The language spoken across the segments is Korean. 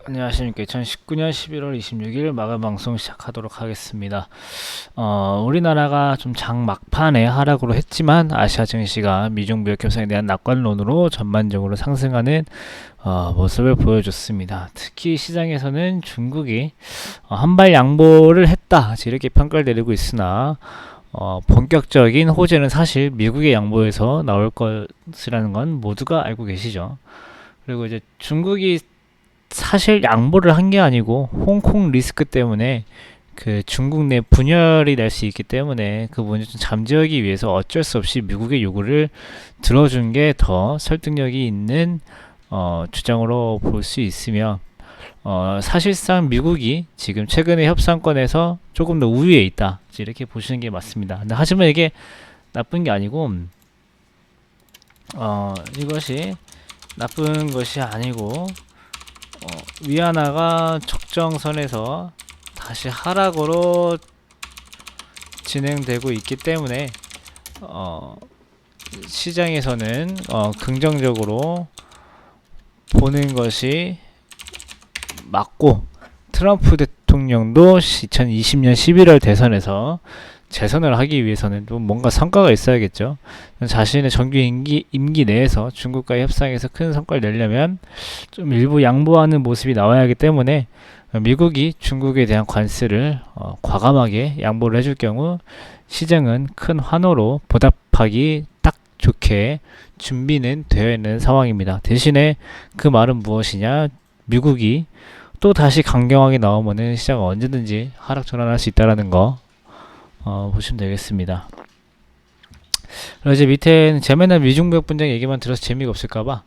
안녕하십니까. 2019년 11월 26일 마감 방송 시작하도록 하겠습니다. 우리나라가 좀 장 막판에 하락으로 했지만 아시아 증시가 미중 무역 협상에 대한 낙관론으로 전반적으로 상승하는 모습을 보여줬습니다. 특히 시장에서는 중국이 한발 양보를 했다 이렇게 평가를 내리고 있으나 본격적인 호재는 사실 미국의 양보에서 나올 것이라는 건 모두가 알고 계시죠. 그리고 이제 중국이 사실 양보를 한 게 아니고 홍콩 리스크 때문에 그 중국 내 분열이 날 수 있기 때문에 그 부분을 좀 잠재우기 위해서 어쩔 수 없이 미국의 요구를 들어준 게 더 설득력이 있는 주장으로 볼 수 있으며 사실상 미국이 지금 최근의 협상권에서 조금 더 우위에 있다 이렇게 보시는 게 맞습니다. 근데 하지만 이게 나쁜 게 아니고 이것이 나쁜 것이 아니고 위안화가 적정선에서 다시 하락으로 진행되고 있기 때문에 시장에서는 긍정적으로 보는 것이 맞고, 트럼프 대통령도 2020년 11월 대선에서 재선을 하기 위해서는 좀 뭔가 성과가 있어야겠죠. 자신의 정규 임기 내에서 중국과의 협상에서 큰 성과를 내려면 좀 일부 양보하는 모습이 나와야 하기 때문에 미국이 중국에 대한 관세를 과감하게 양보를 해줄 경우 시장은 큰 환호로 보답하기 딱 좋게 준비는 되어 있는 상황입니다. 대신에 그 말은 무엇이냐? 미국이 또 다시 강경하게 나오면은 시장은 언제든지 하락 전환할 수 있다라는 거 보시면 되겠습니다. 그리고 이제 밑에는 제 맨날 미중무역 분쟁 얘기만 들어서 재미가 없을까봐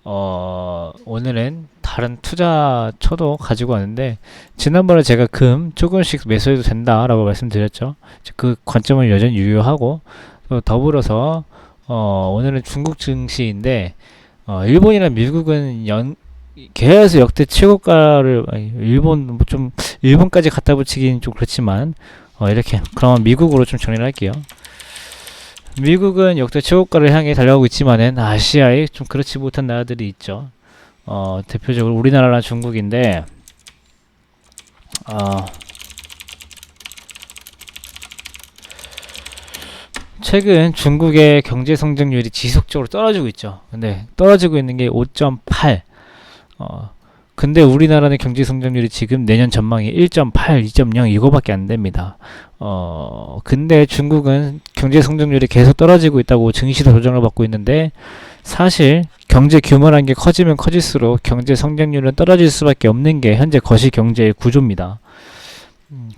오늘은 다른 투자처도 가지고 왔는데, 지난번에 제가 금 조금씩 매수해도 된다라고 말씀드렸죠. 그 관점은 여전히 유효하고, 또 더불어서 오늘은 중국 증시인데 일본이나 미국은 계속 역대 최고가를 일본까지 갖다 붙이기는 좀 그렇지만 이렇게 그럼 미국으로 좀 정리를 할게요. 미국은 역대 최고가를 향해 달려가고 있지만은 아시아에 좀 그렇지 못한 나라들이 있죠. 대표적으로 우리나라랑 중국인데 최근 중국의 경제 성장률이 지속적으로 떨어지고 있죠. 근데 떨어지고 있는 게 5.8. 근데 우리나라는 경제 성장률이 지금 내년 전망이 1.8, 2.0 이거밖에 안 됩니다. 근데 중국은 경제 성장률이 계속 떨어지고 있다고 증시도 조정을 받고 있는데, 사실 경제 규모라는 게 커지면 커질수록 경제 성장률은 떨어질 수밖에 없는 게 현재 거시 경제의 구조입니다.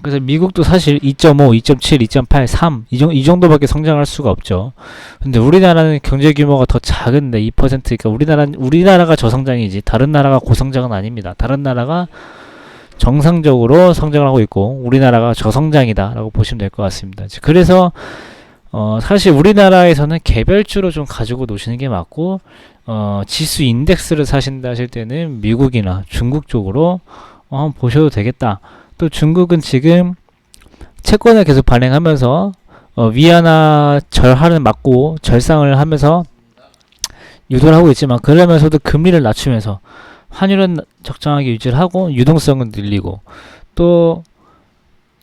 그래서 미국도 사실 2.5, 2.7, 2.8, 3 이 정도밖에 성장할 수가 없죠. 근데 우리나라는 경제 규모가 더 작은데 2%니까 우리나라가 저성장이지 다른 나라가 고성장은 아닙니다. 다른 나라가 정상적으로 성장을 하고 있고 우리나라가 저성장이다라고 보시면 될 것 같습니다. 그래서 사실 우리나라에서는 개별주로 좀 가지고 노시는 게 맞고, 지수 인덱스를 사신다 하실 때는 미국이나 중국 쪽으로 한번 보셔도 되겠다. 또 중국은 지금 채권을 계속 발행하면서 위안화 절하는 맞고 절상을 하면서 유도를 하고 있지만, 그러면서도 금리를 낮추면서 환율은 적정하게 유지를 하고 유동성은 늘리고 또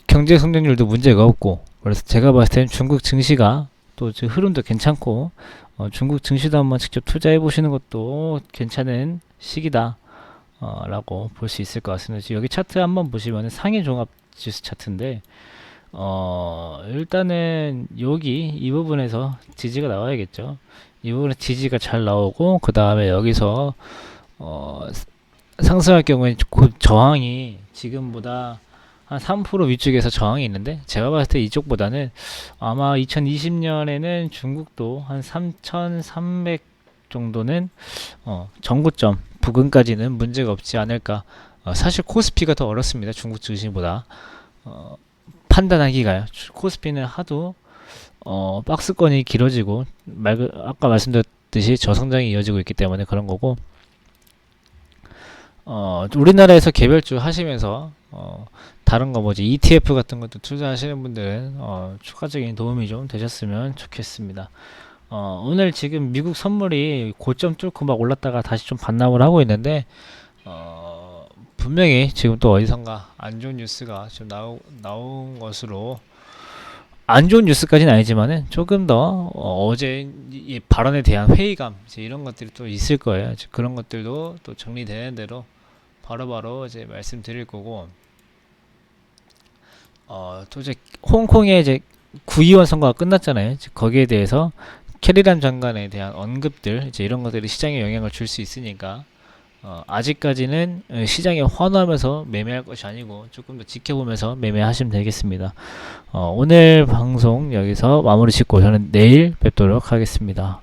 경제 성장률도 문제가 없고, 그래서 제가 봤을 때는 중국 증시가 또 흐름도 괜찮고 중국 증시도 한번 직접 투자해 보시는 것도 괜찮은 시기다 라고 볼 수 있을 것 같습니다. 여기 차트 한번 보시면 상해 종합 지수 차트인데 일단은 여기 이 부분에서 지지가 나와야겠죠. 이 부분에 지지가 잘 나오고 그 다음에 여기서 상승할 경우에 곧 저항이 지금보다 한 3% 위쪽에서 저항이 있는데, 제가 봤을 때 이쪽보다는 아마 2020년에는 중국도 한 3,300 정도는 전고점 부근까지는 문제가 없지 않을까. 사실 코스피가 더 어렵습니다. 중국 증시보다 판단하기가요. 코스피는 하도 박스권이 길어지고 아까 말씀드렸듯이 저성장이 이어지고 있기 때문에 그런 거고, 우리나라에서 개별주 하시면서 다른 거 뭐지 ETF 같은 것도 투자하시는 분들은 추가적인 도움이 좀 되셨으면 좋겠습니다. 오늘 지금 미국 선물이 고점 뚫고 막 올랐다가 다시 좀 반납을 하고 있는데 분명히 지금 또 어디선가 안 좋은 뉴스가 좀 나온 것으로, 안 좋은 뉴스까지는 아니지만은 조금 더 어제 이 발언에 대한 회의감, 이제 이런 것들이 또 있을 거예요. 이제 그런 것들도 또 정리되는 대로 바로바로 이제 말씀드릴 거고, 또 이제 홍콩의 이제 구의원 선거가 끝났잖아요. 이제 거기에 대해서 캐리람 장관에 대한 언급들, 이제 이런 것들이 시장에 영향을 줄 수 있으니까 아직까지는 시장에 환호하면서 매매할 것이 아니고 조금 더 지켜보면서 매매하시면 되겠습니다. 오늘 방송 여기서 마무리 짓고 저는 내일 뵙도록 하겠습니다.